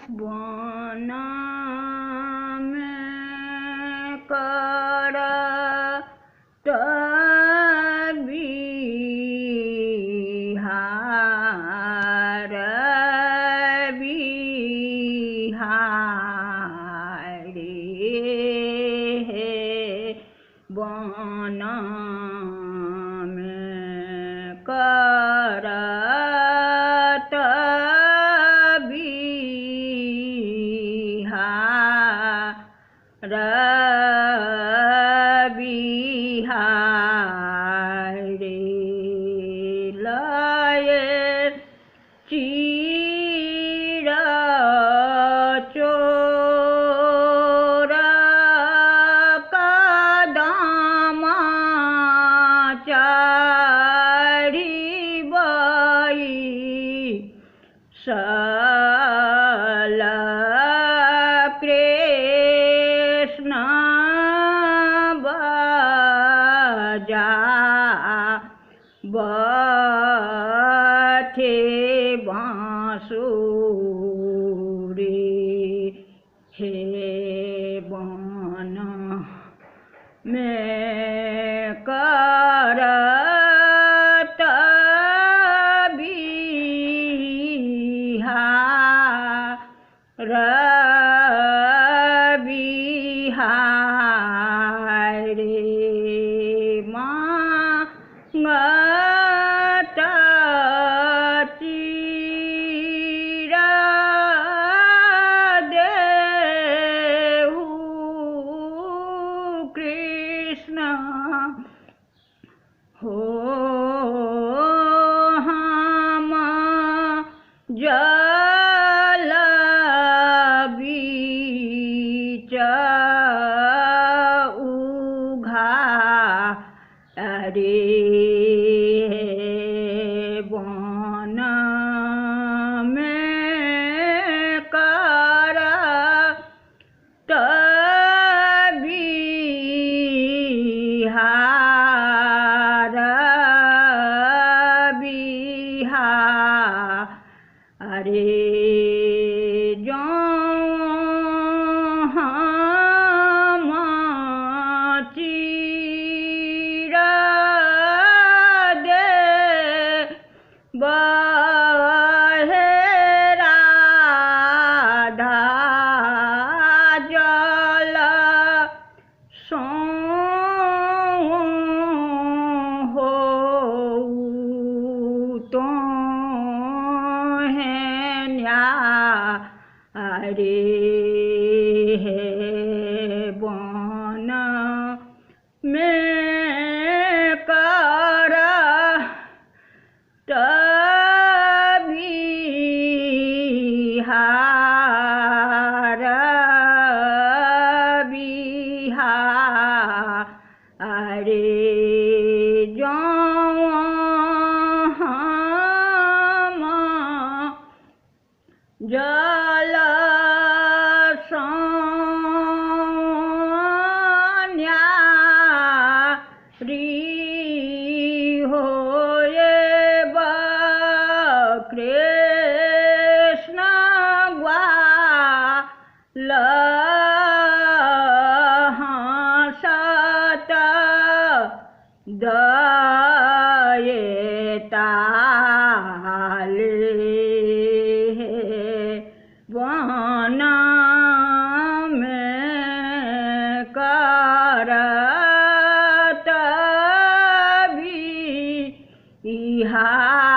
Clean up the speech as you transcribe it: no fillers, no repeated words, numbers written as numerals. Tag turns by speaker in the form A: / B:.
A: वन में करत बिहार बिहारी वन में करत बिहार बिहारी लये चीर चोर कदम चढ़ी सल कृष्ण बजा बथे बांसुरी हे वन में करत बिहार बिहारी मांगत चीर देहु कृष्ण हो हम जल बीच उघारे वन में करत बिहार बिहारी हम चीर दे बहे राधा जल सो हो तो न्यारे वन में करत बिहार बिहारी हम जल न्यारी होए कृष्ण ग्वाल हंसत दये ताले वन में करत बिहार